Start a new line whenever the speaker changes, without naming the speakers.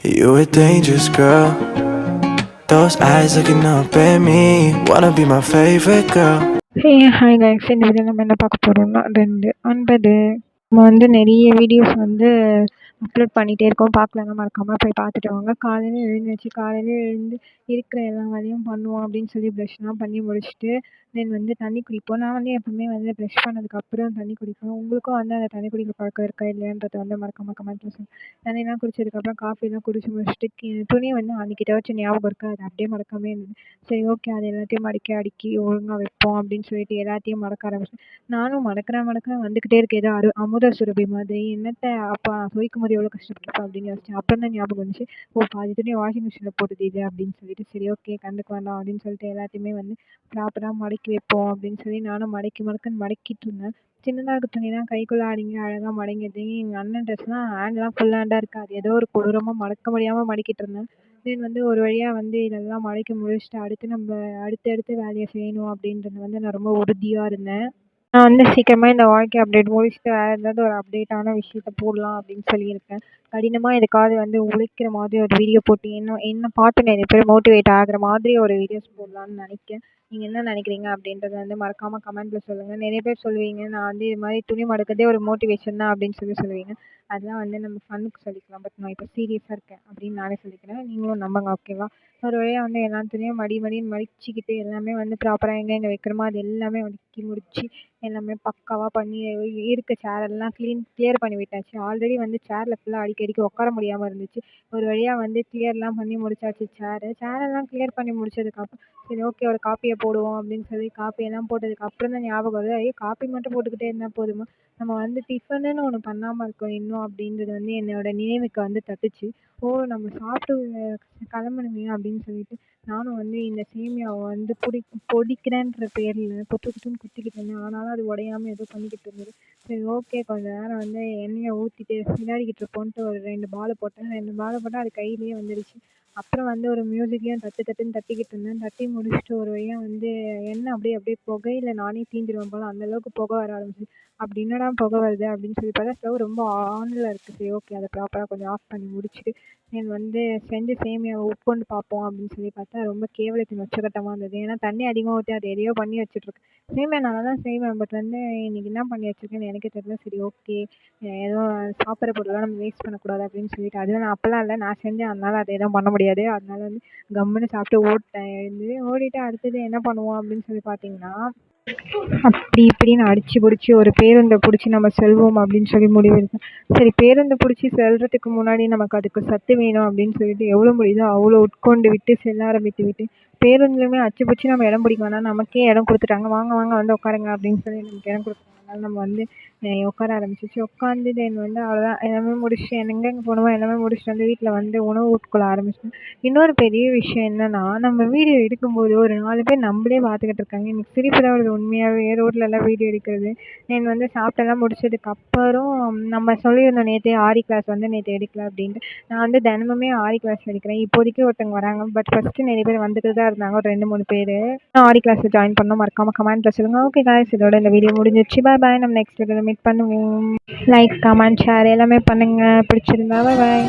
You a dangerous girl. Those eyes looking up at me. Wanna be my favorite girl.
Hey hi guys, இந்த video நம்ம என்ன பார்க்க போகிறோம்னா 2 9 நம்ம நிறைய வீடியோஸ் அப்லோட் பண்ணிகிட்டே இருக்கோம். பார்க்கலன்னா மறக்காமல் போய் பார்த்துட்டு வாங்க. காலையில் எழுந்து இருக்கிற எல்லா வேலையும் பண்ணுவோம் அப்படின்னு சொல்லி ப்ரஷ்லாம் பண்ணி முடிச்சுட்டு தென் தண்ணி குடிப்போம். நான் எப்பவுமே ப்ரஷ் பண்ணதுக்கப்புறம் தண்ணி குடிப்பேன். உங்களுக்கும் அந்த தண்ணி குடிக்கிற பழக்கம் இருக்கா இல்லையான்றதை மறக்காமல் கமெண்ட்டில் சொல்லுங்கள். தண்ணிலாம் குடிச்சதுக்கப்புறம் காஃபிலாம் குடிச்சு முடிச்சுட்டு துணி அன்றைக்கி துவைச்ச ஞாபகம் இருக்குது, அது அப்படியே மறக்காமே இருந்தது. சரி, ஓகே, அது எல்லாத்தையும் அடுக்கி ஒழுங்காக வைப்போம் அப்படின்னு சொல்லிட்டு எல்லாத்தையும் மடக்க ஆரம்பிச்சேன். நானும் மடக்கிறேன் வந்துக்கிட்டே இருக்கு, ஏதோ அமுத சுரபி மாதிரி. என்னத்தை அப்போ துவைக்கும் போது எவ்வளோ கஷ்டப்பட்டுருப்பேன் அப்படின்னு யோசிச்சேன். அப்புறம் தான் ஞாபகம் வந்துச்சு, பாதி துணி வாஷிங் மிஷினில் போட்டுது இது அப்படின்னு சொல்லிட்டு. சரி, ஓகே, கண்டுக்க வேண்டாம் அப்படின்னு சொல்லிட்டு எல்லாத்தையுமே ப்ராப்பராக மடக்கி வைப்போம் அப்படின்னு சொல்லி நானும் மடக்கிட்டு இருந்தேன். சின்னதாக இருக்க துணிலாம் கைக்குள்ளே அடங்கி அழகாக மடங்கிது. எங்கள் அண்ணன் ட்ரெஸ்லாம் ஹேண்ட்லாம் ஃபுல் ஹேண்டாக இருக்குது, அது ஏதோ ஒரு கொடூரமாக மடக்க முடியாமல் மடக்கிட்டு இருந்தேன். தென் ஒரு வழியாக இதெல்லாம் மடக்கி முடிச்சுட்டு அடுத்து நம்ம அடுத்தடுத்து வேலையை செய்யணும் அப்படின்றது நான் ரொம்ப உறுதியாக இருந்தேன். நான் சீக்கிரமாக இந்த வாழ்க்கை அப்டேட் முடிச்சுட்டு வேறு ஏதாவது ஒரு அப்டேட்டான விஷயத்த போடலாம் அப்படின்னு சொல்லியிருக்கேன். கடினமாக எதுக்காவது உழைக்கிற மாதிரி ஒரு வீடியோ போட்டு என்ன பார்த்து நிறைய பேர் மோட்டிவேட் ஆகிற மாதிரி ஒரு வீடியோஸ் போடலான்னு நினைக்கிறேன். நீங்கள் என்ன நினைக்கிறீங்க அப்படின்றத மறக்காமல் கமெண்ட்டில் சொல்லுங்கள். நிறைய பேர் சொல்லுவீங்க, நான் இது மாதிரி துணி மடக்கிறதே ஒரு மோட்டிவேஷன் தான் அப்படின்னு சொல்லுவீங்க. அதெல்லாம் நம்ம ஃபன்னுக்கு சொல்லிக்கலாம். பட் நான் இப்போ சீரியஸாக இருக்கேன் அப்படின்னு நானே சொல்லிக்கிறேன். நீங்களும் நம்புங்க, ஓகேவா? ஒரு வழியாக எல்லா துணியும் மடின்னு மடிச்சுக்கிட்டு எல்லாமே ப்ராப்பராக எங்கே வைக்கிறோமோ அது எல்லாமே மடக்கி முடிச்சு எல்லாமே பக்காவாக பண்ணி இருக்க சேரெல்லாம் கிளியர் பண்ணி விட்டாச்சு. ஆல்ரெடி சேரில் ஃபுல்லாக அடிக்கடிக்கு உட்கார முடியாமல் இருந்துச்சு. ஒரு வழியாக கிளியர்லாம் பண்ணி முடிச்சாச்சு. சேரெல்லாம் கிளியர் பண்ணி முடிச்சதுக்கப்புறம் சரி, ஓகே, ஒரு காப்பியை போடுவோம் அப்படின்னு சொல்லி காப்பியெல்லாம் போட்டதுக்கு அப்புறம் தான் ஞாபகம் வருது, ஐயோ, காப்பி மட்டும் போட்டுக்கிட்டே இருந்தால் போதுமா, நம்ம டிஃபனுன்னு ஒன்று பண்ணாமல் இருக்கோம் இன்னும் அப்படின்றது என்னோட நினைவுக்கு தட்டுச்சு. ஓ, நம்ம சாப்பிட்டு கிளம்பணுமே அப்படின்னு சொல்லிட்டு நானும் இந்த சேமியாவை பொடிக்கிறேன்ற பேரில் குத்துன்னு குத்திக்கிட்டு இருந்தேன். ஆனாலும் அது உடையாமல் ஏதோ பண்ணிக்கிட்டு இருந்தது. சரி, ஓகே, கொஞ்சம் நேரம் எண்ணெயை ஊற்றிட்டு விளையாடிக்கிட்டு இருப்போன்ட்டு ஒரு 2 பாலை போட்டேன். 2 பாலை போட்டால் அது கையிலேயே வந்துடுச்சு. அப்புறம் ஒரு மியூசிக்கையும் தட்டுன்னு தட்டிக்கிட்டு இருந்தேன். தட்டி முடிச்சுட்டு ஒரு வழியாக எண்ணெய் அப்படியே புகையில நானே தீந்துருவேன் போல் அந்தளவுக்கு புகை வர ஆரம்பிச்சிச்சு. அப்படி என்னடா புகை வருது அப்படின்னு சொல்லி பார்த்தா ஸ்டவ் ரொம்ப ஆனில் இருக்குது. சரி, ஓகே, அதை ப்ராப்பராக கொஞ்சம் ஆஃப் பண்ணி முடிச்சுட்டு செஞ்ச சேமியாவை உட்கொண்டு பார்ப்போம் அப்படின்னு சொல்லி பார்த்தா ரொம்ப கேவலத்தின் உச்சகட்டமாக இருந்தது. ஏன்னா தண்ணி அதிகமாக ஊற்றி அதை எதையோ பண்ணி வச்சுட்ருக்கு. சேமியா நல்லா தான் செய்வேன், பட் இன்றைக்கி என்ன பண்ணி வச்சுருக்கேன்னு எனக்கே தெரியல. சரி, ஓகே, ஏதோ சாப்பிட்ற பொருளெலாம் நம்ம வேஸ்ட் பண்ணக்கூடாது அப்படின்னு சொல்லிட்டு, அதுவும் நான் அப்போல்லாம் இல்லை, நான் செஞ்சேன், அதனால் அதை எதுவும் பண்ண முடியாது. அதனால கம்முன்னு சாப்பிட்டு ஓடிட்டு அடுத்தது என்ன பண்ணுவோம் அப்படின்னு சொல்லி பார்த்தீங்கன்னா, அப்படி இப்படின்னு அடிச்சு பிடிச்சி ஒரு பேருந்தை பிடிச்சி நம்ம செல்வோம் அப்படின்னு சொல்லி முடிவெடுத்தேன். சரி, பேருந்தை பிடிச்சி செல்றதுக்கு முன்னாடி நமக்கு அதுக்கு சத்து வேணும் அப்படின்னு சொல்லிட்டு எவ்வளோ முடியுதோ அவ்வளோ உட்கொண்டு விட்டு செல்ல ஆரம்பித்து பேருந்துலையுமே அச்சு பிடிச்சி நம்ம இடம் பிடிக்க வேணாம், நமக்கே இடம் கொடுத்துட்டாங்க, வாங்க வாங்க உட்காருங்க அப்படின்னு சொல்லி நமக்கு இடம் கொடுத்தாங்க. அதனால நம்ம உட்கார ஆரம்பிச்சிச்சு. உட்காந்து அவ்வளோதான், எல்லாமே முடிச்சுட்டு எங்கெங்கே போகணுமோ எல்லாமே முடிச்சுட்டு வீட்டில் உணவு உட்கொள்ள ஆரம்பிச்சிட்டேன். இன்னொரு பெரிய விஷயம் என்னன்னா, நம்ம வீடியோ எடுக்கும்போது ஒரு 4 பேர் நம்மளே பார்த்துக்கிட்டு இருக்காங்க. எனக்கு சிரிப்பு தான் வருது உண்மையாகவே, ரோட்லலாம் வீடியோ எடுக்கிறது. சாப்பிட்டெல்லாம் முடிச்சதுக்கப்புறம் நம்ம சொல்லியிருந்தோம் நேற்றே ஆரி கிளாஸ் நேற்று எடுக்கல அப்படின்ட்டு. நான் தினமுமே ஆரி கிளாஸ் எடுக்கிறேன். இப்போதைக்கு ஒருத்தவங்க வராங்க, பட் ஃபஸ்ட்டு நிறைய பேர் வந்துட்டு தான் இருந்தாங்க, ஒரு 2 3 பேர். நான் ஆரி கிளாஸில் ஜாயின் பண்ணோம், மறக்காமல் கமெண்ட்டில் சொல்லுங்கள். ஓகே காய்ஸ், இதோட இந்த வீடியோ முடிஞ்சிடுச்சு. பாய் பாய், நம்ம நெக்ஸ்ட் வீடியோவில் மீட் பண்ணுவோம். லைக், கமெண்ட், ஷேர் எல்லாமே பண்ணுங்கள், பிடிச்சிருந்தா பாய் பாய்.